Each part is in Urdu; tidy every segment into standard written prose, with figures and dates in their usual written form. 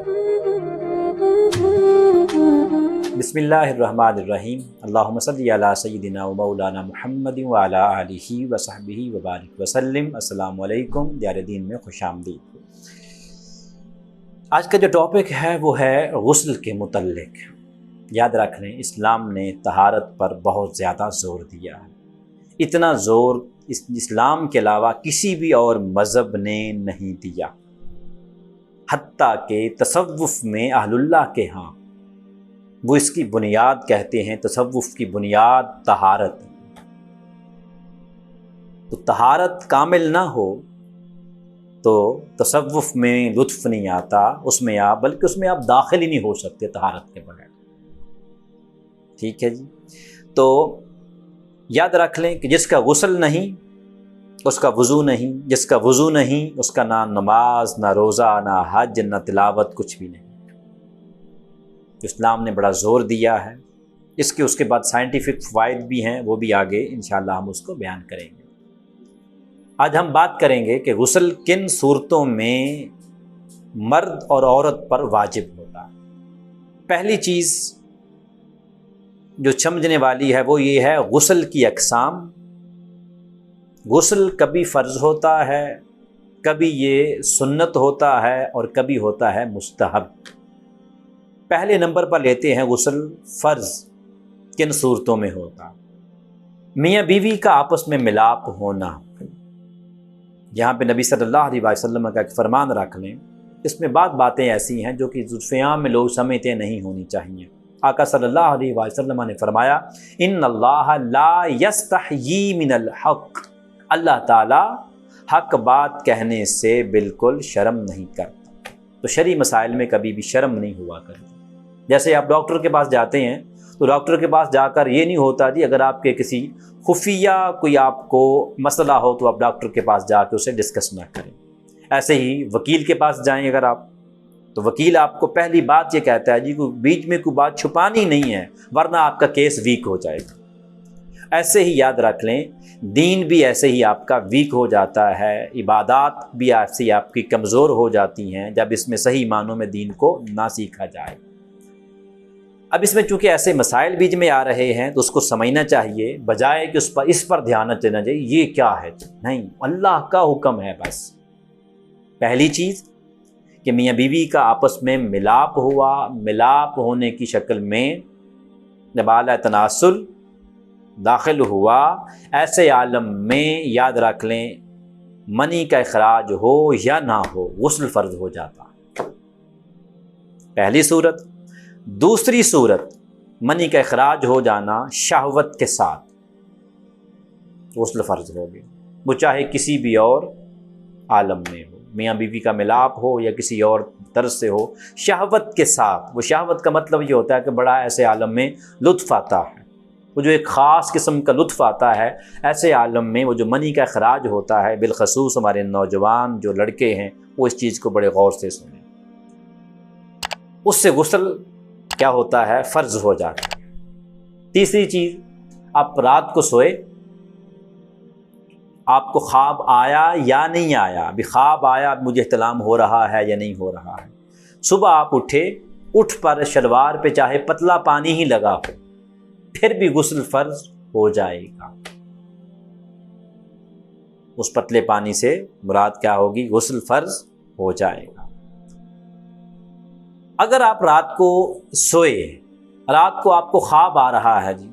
بسم اللہ الرحمن الرحیم، اللہم صلی علی سیدنا و مولانا محمد و علی آلہ و صحبہ و بارک وسلم۔ السلام علیکم، دیار دین میں خوش آمدید۔ آج کا جو ٹاپک ہے وہ ہے غسل کے متعلق۔ یاد رکھ لیں، اسلام نے طہارت پر بہت زیادہ زور دیا ہے۔ اتنا زور اسلام کے علاوہ کسی بھی اور مذہب نے نہیں دیا، حتیٰ کہ تصوف میں اہل اللہ کے ہاں وہ اس کی بنیاد کہتے ہیں، تصوف کی بنیاد طہارت۔ تو طہارت کامل نہ ہو تو تصوف میں لطف نہیں آتا، بلکہ اس میں آپ داخل ہی نہیں ہو سکتے طہارت کے بغیر۔ ٹھیک ہے جی، تو یاد رکھ لیں کہ جس کا غسل نہیں اس کا وضو نہیں، جس کا وضو نہیں اس کا نہ نماز، نہ روزہ، نہ حج، نہ تلاوت، کچھ بھی نہیں۔ اسلام نے بڑا زور دیا ہے، اس کے بعد سائنٹیفک فوائد بھی ہیں، وہ بھی آگے انشاءاللہ ہم اس کو بیان کریں گے۔ آج ہم بات کریں گے کہ غسل کن صورتوں میں مرد اور عورت پر واجب ہوتا ہے۔ پہلی چیز جو سمجھنے والی ہے وہ یہ ہے غسل کی اقسام۔ غسل کبھی فرض ہوتا ہے، کبھی یہ سنت ہوتا ہے، اور کبھی ہوتا ہے مستحب۔ پہلے نمبر پر لیتے ہیں غسل فرض کن صورتوں میں ہوتا۔ میاں بیوی کا آپس میں ملاپ ہونا، یہاں پہ نبی صلی اللہ علیہ وسلم کا ایک فرمان رکھ لیں، اس میں باتیں ایسی ہیں جو کہ ذوالفیام میں لوگ سمجھتے نہیں ہونی چاہیے۔ آقا صلی اللہ علیہ وسلم نے فرمایا، ان اللہ لا یستحیی من الحق، اللہ تعالی حق بات کہنے سے بالکل شرم نہیں کرتا۔ تو شرعی مسائل میں کبھی بھی شرم نہیں ہوا کرتی۔ جیسے آپ ڈاکٹر کے پاس جاتے ہیں تو ڈاکٹر کے پاس جا کر یہ نہیں ہوتا جی اگر آپ کے کسی خفیہ کوئی آپ کو مسئلہ ہو تو آپ ڈاکٹر کے پاس جا کے اسے ڈسکس نہ کریں۔ ایسے ہی وکیل کے پاس جائیں اگر آپ، تو وکیل آپ کو پہلی بات یہ کہتا ہے جی کوئی بیچ میں کوئی بات چھپانی نہیں ہے ورنہ آپ کا کیس ویک ہو جائے گا۔ ایسے ہی یاد رکھ لیں، دین بھی ایسے ہی آپ کا ویک ہو جاتا ہے، عبادات بھی ایسے ہی آپ کی کمزور ہو جاتی ہیں جب اس میں صحیح معنوں میں دین کو نہ سیکھا جائے۔ اب اس میں چونکہ ایسے مسائل بیچ میں آ رہے ہیں تو اس کو سمجھنا چاہیے، بجائے کہ اس پر دھیان نہ دینا چاہیے یہ کیا ہے، نہیں، اللہ کا حکم ہے بس۔ پہلی چیز کہ میاں بیوی کا آپس میں ملاپ ہوا، ملاپ ہونے کی شکل میں جب اعلیٰ تناسل داخل ہوا، ایسے عالم میں یاد رکھ لیں منی کا اخراج ہو یا نہ ہو غسل فرض ہو جاتا۔ پہلی صورت۔ دوسری صورت، منی کا اخراج ہو جانا شہوت کے ساتھ غسل فرض ہو گیا، وہ چاہے کسی بھی اور عالم میں ہو، میاں بیوی کا ملاپ ہو یا کسی اور طرز سے ہو، شہوت کے ساتھ۔ وہ شہوت کا مطلب یہ ہوتا ہے کہ بڑا ایسے عالم میں لطف آتا ہے، وہ جو ایک خاص قسم کا لطف آتا ہے ایسے عالم میں، وہ جو منی کا اخراج ہوتا ہے، بالخصوص ہمارے نوجوان جو لڑکے ہیں وہ اس چیز کو بڑے غور سے سنیں، اس سے غسل کیا ہوتا ہے، فرض ہو جاتا ہے۔ تیسری چیز، آپ رات کو سوئے، آپ کو خواب آیا یا نہیں آیا، ابھی خواب آیا، اب مجھے احتلام ہو رہا ہے یا نہیں ہو رہا ہے، صبح آپ اٹھے، اٹھ پر شلوار پہ چاہے پتلا پانی ہی لگا ہو پھر بھی غسل فرض ہو جائے گا۔ اس پتلے پانی سے مراد کیا ہوگی، غسل فرض ہو جائے گا۔ اگر آپ رات کو سوئے، رات کو آپ کو خواب آ رہا ہے جی،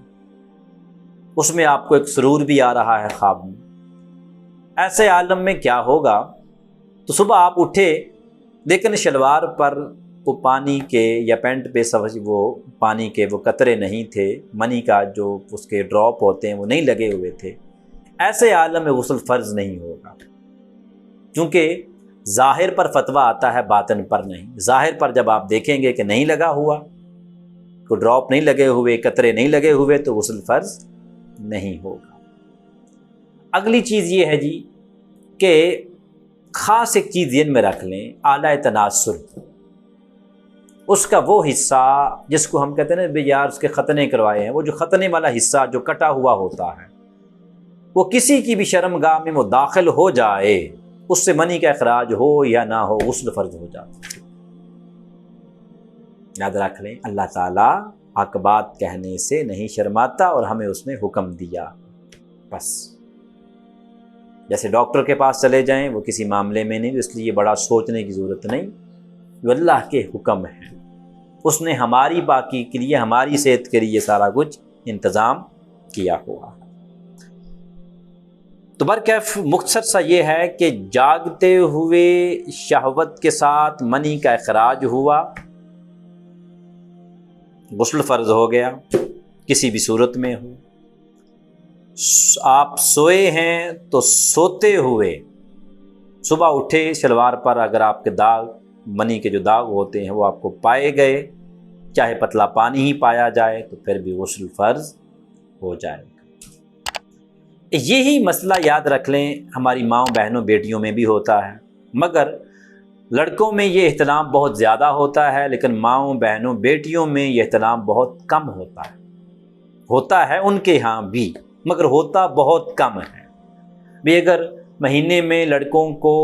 اس میں آپ کو ایک سرور بھی آ رہا ہے خواب میں، ایسے عالم میں کیا ہوگا، تو صبح آپ اٹھے لیکن شلوار پر وہ پانی کے یا پینٹ پہ وہ پانی کے وہ قطرے نہیں تھے، منی کا جو اس کے ڈراپ ہوتے ہیں وہ نہیں لگے ہوئے تھے، ایسے عالم میں غسل فرض نہیں ہوگا، کیونکہ ظاہر پر فتویٰ آتا ہے باطن پر نہیں۔ ظاہر پر جب آپ دیکھیں گے کہ نہیں لگا ہوا، کوئی ڈراپ نہیں لگے ہوئے، قطرے نہیں لگے ہوئے، تو غسل فرض نہیں ہوگا۔ اگلی چیز یہ ہے جی کہ خاص ایک چیز ذہن میں رکھ لیں، اعلیٰ تناسل، اس کا وہ حصہ جس کو ہم کہتے ہیں نا یار اس کے ختنے کروائے ہیں، وہ جو ختنے والا حصہ جو کٹا ہوا ہوتا ہے، وہ کسی کی بھی شرمگاہ میں وہ داخل ہو جائے، اس سے منی کا اخراج ہو یا نہ ہو غسل فرض ہو جاتا ہے۔ یاد رکھ لیں اللہ تعالیٰ حق بات کہنے سے نہیں شرماتا اور ہمیں اس نے حکم دیا بس۔ جیسے ڈاکٹر کے پاس چلے جائیں، وہ کسی معاملے میں نہیں، اس لیے بڑا سوچنے کی ضرورت نہیں، جو اللہ کے حکم ہیں، اس نے ہماری باقی کے لیے، ہماری صحت کے لیے سارا کچھ انتظام کیا ہوا۔ تو برکیف مختصر سا یہ ہے کہ جاگتے ہوئے شہوت کے ساتھ منی کا اخراج ہوا، غسل فرض ہو گیا، کسی بھی صورت میں ہو۔ آپ سوئے ہیں تو سوتے ہوئے صبح اٹھے، شلوار پر اگر آپ کے داغ، منی کے جو داغ ہوتے ہیں وہ آپ کو پائے گئے، چاہے پتلا پانی ہی پایا جائے تو پھر بھی غسل فرض ہو جائے گا۔ یہی مسئلہ یاد رکھ لیں ہماری ماؤں بہنوں بیٹیوں میں بھی ہوتا ہے، مگر لڑکوں میں یہ اہتمام بہت زیادہ ہوتا ہے، لیکن ماؤں بہنوں بیٹیوں میں یہ اہتمام بہت کم ہوتا ہے ان کے ہاں بھی، مگر ہوتا بہت کم ہے بھی۔ اگر مہینے میں لڑکوں کو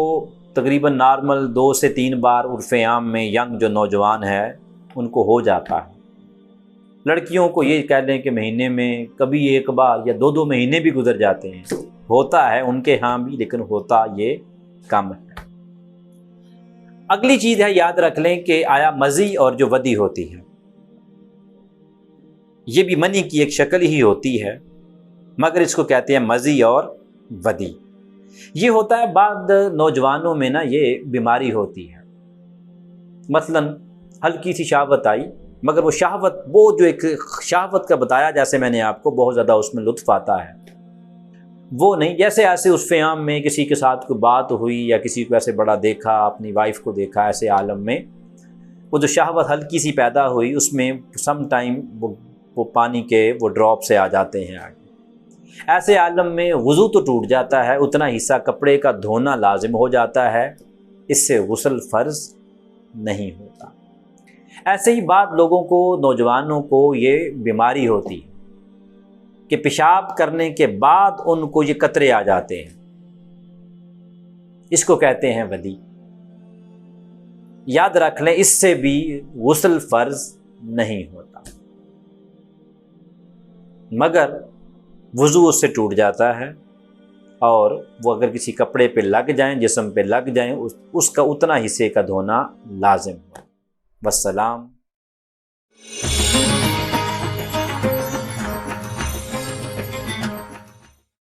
تقریباً نارمل 2 سے 3 بار عرف عام میں ینگ جو نوجوان ہے ان کو ہو جاتا ہے، لڑکیوں کو یہ کہہ لیں کہ مہینے میں کبھی 1 بار یا 2 مہینے بھی گزر جاتے ہیں، ہوتا ہے ان کے ہاں بھی، لیکن ہوتا یہ کم ہے۔ اگلی چیز ہے، یاد رکھ لیں کہ آیا مزی اور جو ودی ہوتی ہے یہ بھی منی کی ایک شکل ہی ہوتی ہے، مگر اس کو کہتے ہیں مزی اور ودی۔ یہ ہوتا ہے بعض نوجوانوں میں نا یہ بیماری ہوتی ہے، مثلا ہلکی سی شہوت آئی، مگر وہ شہوت، وہ جو ایک شہوت کا بتایا جیسے میں نے آپ کو، بہت زیادہ اس میں لطف آتا ہے، وہ نہیں، جیسے ایسے عرف عام میں کسی کے ساتھ کوئی بات ہوئی یا کسی کو ایسے بڑا دیکھا، اپنی وائف کو دیکھا، ایسے عالم میں وہ جو شہوت ہلکی سی پیدا ہوئی، اس میں سم ٹائم وہ پانی کے وہ ڈراپ سے آ جاتے ہیں آگے، ایسے عالم میں وضو تو ٹوٹ جاتا ہے، اتنا حصہ کپڑے کا دھونا لازم ہو جاتا ہے، اس سے غسل فرض نہیں ہوتا۔ ایسے ہی بعض لوگوں کو، نوجوانوں کو یہ بیماری ہوتی ہے کہ پیشاب کرنے کے بعد ان کو یہ قطرے آ جاتے ہیں، اس کو کہتے ہیں ودی۔ یاد رکھ لیں اس سے بھی غسل فرض نہیں ہوتا، مگر وضو اس سے ٹوٹ جاتا ہے، اور وہ اگر کسی کپڑے پہ لگ جائیں، جسم پہ لگ جائیں، اس کا اتنا حصے کا دھونا لازم ہے۔ والسلام۔